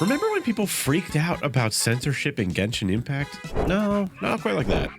Remember when people freaked out about censorship in Genshin Impact? No, not quite like that.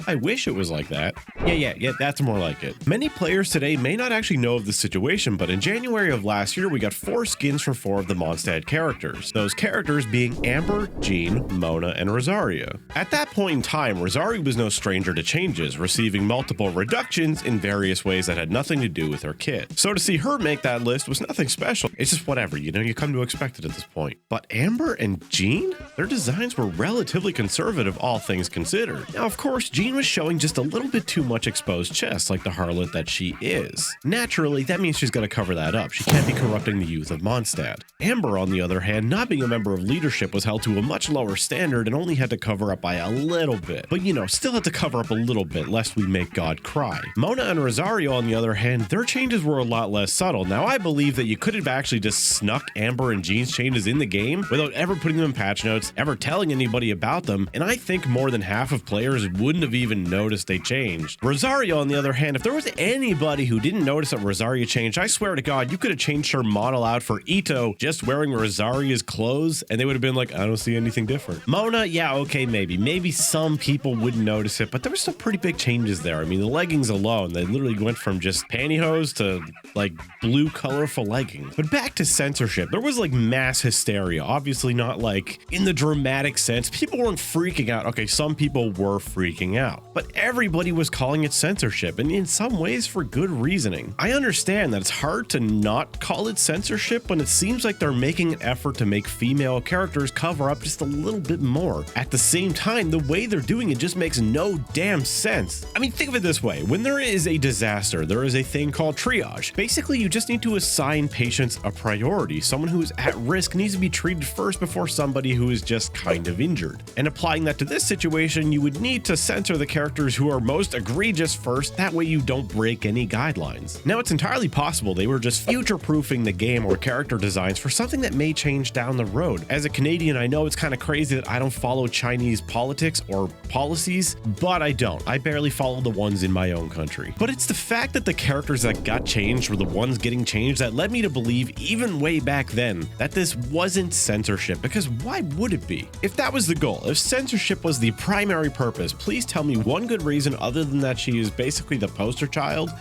I wish it was like that. Yeah, that's more like it. Many players today may not actually know of the situation, but in January of last year, we got 4 skins for 4 of the Mondstadt characters. Those characters being Amber, Jean, Mona, and Rosaria. At that point in time, Rosaria was no stranger to changes, receiving multiple reductions in various ways that had nothing to do with her kit. So to see her make that list was nothing special. It's just whatever, you come to expect it at this point. But Amber and Jean? Their designs were relatively conservative, all things considered. Now, of course, Jean was showing just a little bit too much exposed chest, like the harlot that she is. Naturally, that means she's got to cover that up. She can't be corrupting the youth of Mondstadt. Amber, on the other hand, not being a member of leadership, was held to a much lower standard and only had to cover up by a little bit. But still had to cover up a little bit, lest we make God cry. Mona and Rosario, on the other hand, their changes were a lot less subtle. Now, I believe that you could have actually just snuck Amber and Jean's changes in the game without ever putting them in patch notes, ever telling anybody about them, and I think more than half of players wouldn't have even noticed they changed. Rosario, on the other hand, if there was anybody who didn't notice that Rosario changed, I swear to God, you could have changed her model out for Ito just wearing Rosaria's clothes, and they would have been like, I don't see anything different. Mona, yeah, okay, maybe some people wouldn't notice it, but there were some pretty big changes there. I mean, the leggings alone, they literally went from just pantyhose to like blue colorful leggings. But back to censorship, there was like mass hysteria, obviously not like in the dramatic sense. People weren't freaking out. Okay, some people were freaking out, but everybody was calling it censorship, and in some ways for good reasoning. I understand that it's hard to not call it censorship when it seems like they're making an effort to make female characters cover up just a little bit more. At the same time, the way they're doing it just makes no damn sense. I mean, think of it this way. When there is a disaster, there is a thing called triage. Basically, you just need to assign patients a priority. Someone who is at risk needs to be treated first before somebody who is just kind of injured. And applying that to this situation, you would need to censor the characters who are most egregious first. That way you don't break any guidelines. Now, it's entirely possible they were just future-proofing the game or character designs for something that may change down the road. As a Canadian, I know it's kind of crazy that I don't follow Chinese politics or policies, but I don't. I barely follow the ones in my own country. But it's the fact that the characters that got changed were the ones getting changed that led me to believe, even way back then, that this wasn't censorship, because why would it be? If that was the goal, if censorship was the primary purpose, please tell me one good reason other than that she is basically the poster child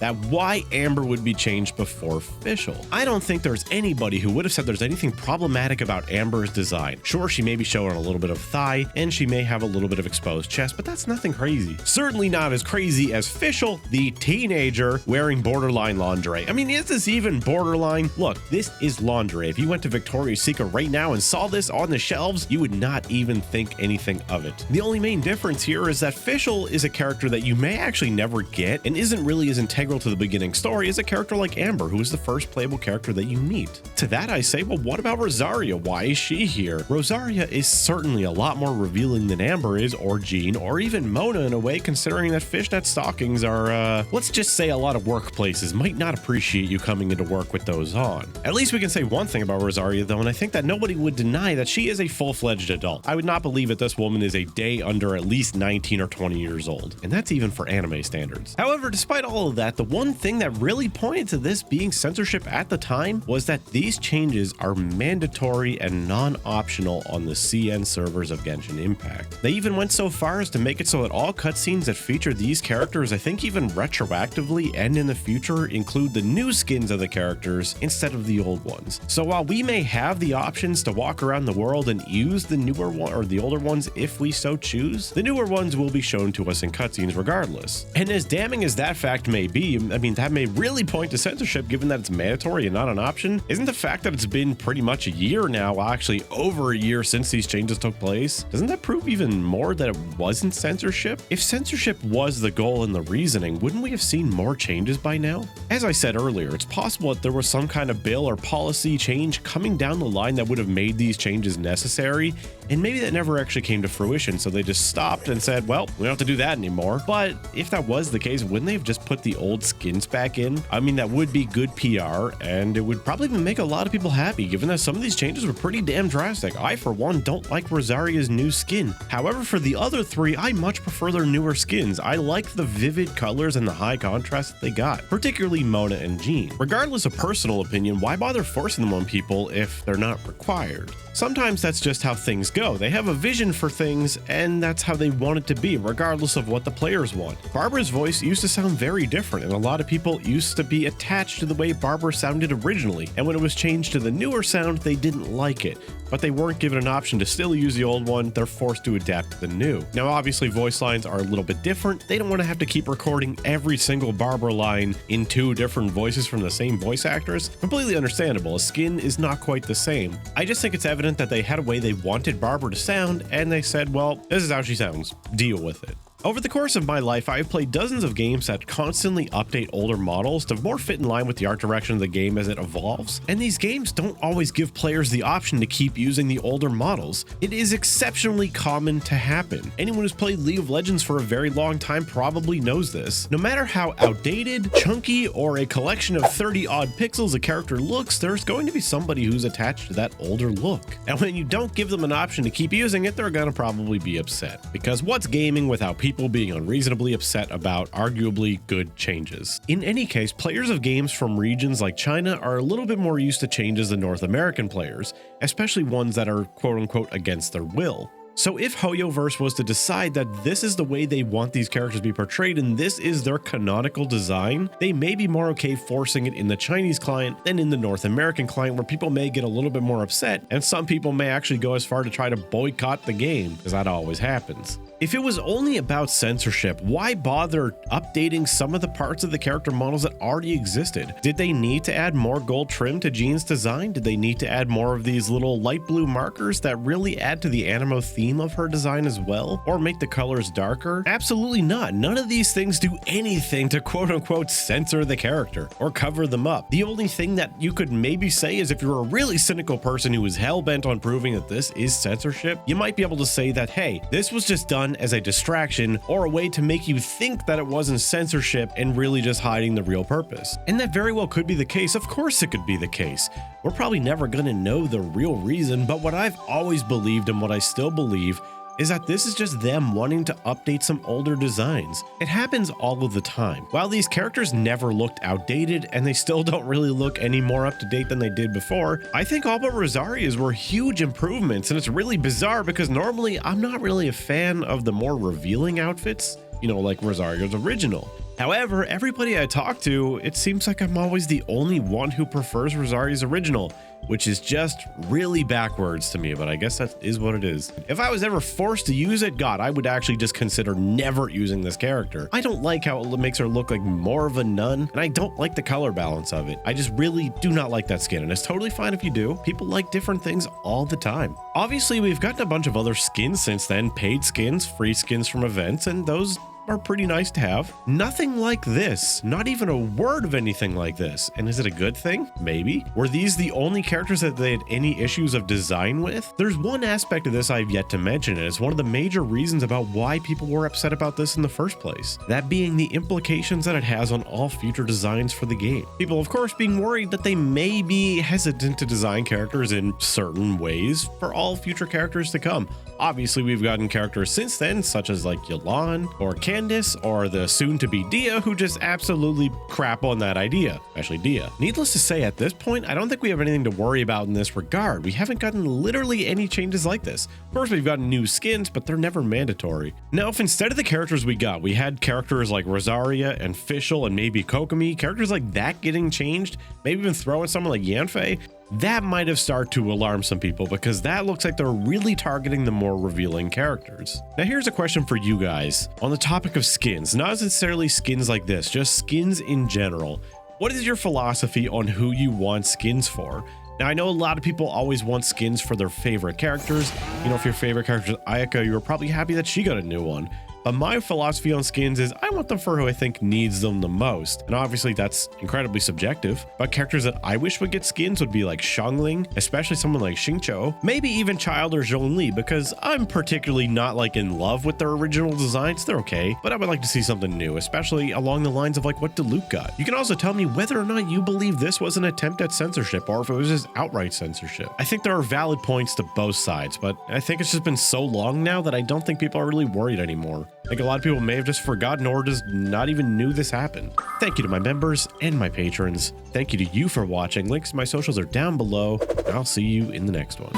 that why Amber would be changed before Fischl. I don't think there's anybody who would have said there's anything problematic about Amber's design. Sure, she may be showing a little bit of thigh, and she may have a little bit of exposed chest, but that's nothing crazy. Certainly not as crazy as Fischl, the teenager wearing borderline lingerie. I mean, is this even borderline? Look, this is lingerie. If you went to Victoria's Secret right now and saw this on the shelves, you would not even think anything of it. The only main difference here is that Fischl is a character that you may actually never get and isn't really as integral to the beginning story as a character like Amber, who is the first playable character that you meet. To that I say, well, what about Rosaria? Why is she here? Rosaria is certainly a lot more revealing than Amber is, or Jean, or even Mona in a way, considering that fishnet stockings are, let's just say a lot of workplaces might not appreciate you coming into work with those on. At least we can say one thing about Rosaria though, and I think that nobody would deny that she is a full-fledged adult. I would not believe that this woman is a day under at least 19 or 20 years old, and that's even for anime standards. However, despite all of that, the one thing that really pointed to this being censorship at the time was that these changes are mandatory and non-optional on the CN servers of Genshin Impact. They even went so far as to make it so that all cutscenes that feature these characters, I think even retroactively and in the future, include the new skins of the characters instead of the old ones. So while we may have the options to walk around the world and use the newer one or the older ones if we so choose, the newer ones will be shown to us in cutscenes regardless. And as damning as that fact may be, I mean, that may really point to censorship given that it's mandatory and not an option. Isn't the fact that it's been pretty much a year now, well, actually over a year since these changes took place, doesn't that prove even more that it wasn't censorship? If censorship was the goal and the reasoning, wouldn't we have seen more changes by now? As I said earlier, it's possible that there was some kind of bill or policy change coming down the line that would have made these changes necessary, and maybe that never actually came to fruition, so they just stopped and said, well, we don't have to do that anymore. But if that was the case, wouldn't they have just put the old old skins back in. I mean, that would be good PR, and it would probably make a lot of people happy, given that some of these changes were pretty damn drastic. I, for one, don't like Rosaria's new skin. However, for the other three, I much prefer their newer skins. I like the vivid colors and the high contrast that they got, particularly Mona and Jean. Regardless of personal opinion, why bother forcing them on people if they're not required? Sometimes that's just how things go. They have a vision for things, and that's how they want it to be, regardless of what the players want. Barbara's voice used to sound very different, and a lot of people used to be attached to the way Barbara sounded originally, and when it was changed to the newer sound, they didn't like it. But they weren't given an option to still use the old one, they're forced to adapt to the new. Now obviously voice lines are a little bit different. They don't want to have to keep recording every single Barbara line in 2 different voices from the same voice actors. Completely understandable, a skin is not quite the same. I just think it's evident that they had a way they wanted Barbara to sound, and they said, well, this is how she sounds, deal with it. Over the course of my life, I have played dozens of games that constantly update older models to more fit in line with the art direction of the game as it evolves, and these games don't always give players the option to keep using the older models. It is exceptionally common to happen. Anyone who's played League of Legends for a very long time probably knows this. No matter how outdated, chunky, or a collection of 30-odd pixels a character looks, there's going to be somebody who's attached to that older look. And when you don't give them an option to keep using it, they're gonna probably be upset. Because what's gaming without people being unreasonably upset about arguably good changes? In any case, players of games from regions like China are a little bit more used to changes than North American players, especially ones that are quote-unquote against their will. So if Hoyoverse was to decide that this is the way they want these characters to be portrayed and this is their canonical design, they may be more okay forcing it in the Chinese client than in the North American client, where people may get a little bit more upset, and some people may actually go as far to try to boycott the game, because that always happens. If it was only about censorship, why bother updating some of the parts of the character models that already existed? Did they need to add more gold trim to Jean's design? Did they need to add more of these little light blue markers that really add to the animo theme of her design as well? Or make the colors darker? Absolutely not. None of these things do anything to quote-unquote censor the character or cover them up. The only thing that you could maybe say is if you're a really cynical person who is hell-bent on proving that this is censorship, you might be able to say that, hey, this was just done as a distraction or a way to make you think that it wasn't censorship and really just hiding the real purpose. And that very well could be the case. Of course it could be the case. We're probably never going to know the real reason, but what I've always believed and what I still believe is that this is just them wanting to update some older designs. It happens all of the time. While these characters never looked outdated and they still don't really look any more up to date than they did before, I think all but Rosaria's were huge improvements, and it's really bizarre because normally I'm not really a fan of the more revealing outfits, you know, like Rosaria's original. However, everybody I talk to, it seems like I'm always the only one who prefers Rosaria's original, which is just really backwards to me, but I guess that is what it is. If I was ever forced to use it, God, I would actually just consider never using this character. I don't like how it makes her look like more of a nun, and I don't like the color balance of it. I just really do not like that skin, and it's totally fine if you do. People like different things all the time. Obviously, we've gotten a bunch of other skins since then, paid skins, free skins from events, and those are pretty nice to have. Nothing like this, not even a word of anything like this. And is it a good thing? Maybe. Were these the only characters that they had any issues of design with? There's one aspect of this I've yet to mention, and it's one of the major reasons about why people were upset about this in the first place. That being the implications that it has on all future designs for the game. People, of course, being worried that they may be hesitant to design characters in certain ways for all future characters to come. Obviously, we've gotten characters since then, such as like Yelan or Candace or the soon-to-be Dia, who just absolutely crap on that idea, especially Dia. Needless to say, at this point, I don't think we have anything to worry about in this regard. We haven't gotten literally any changes like this. Of course, we've gotten new skins, but they're never mandatory. Now, if instead of the characters we had characters like Rosaria and Fischl and maybe Kokomi, characters like that getting changed, maybe even throw in someone like Yanfei, that might have started to alarm some people because that looks like they're really targeting the more revealing characters. Now here's a question for you guys on the topic of skins, not necessarily skins like this, just skins in general. What is your philosophy on who you want skins for? Now, I know a lot of people always want skins for their favorite characters. You know, if your favorite character is Ayaka, you were probably happy that she got a new one. But my philosophy on skins is I want them for who I think needs them the most. And obviously that's incredibly subjective, but characters that I wish would get skins would be like Xiangling, especially someone like Xingqiu, maybe even Childe or Zhongli, because I'm particularly not like in love with their original designs. They're okay, but I would like to see something new, especially along the lines of like what Diluc got. You can also tell me whether or not you believe this was an attempt at censorship or if it was just outright censorship. I think there are valid points to both sides, but I think it's just been so long now that I don't think people are really worried anymore. Like a lot of people may have just forgotten or just not even knew this happened. Thank you to my members and my patrons. Thank you to you for watching. Links to my socials are down below. I'll see you in the next one.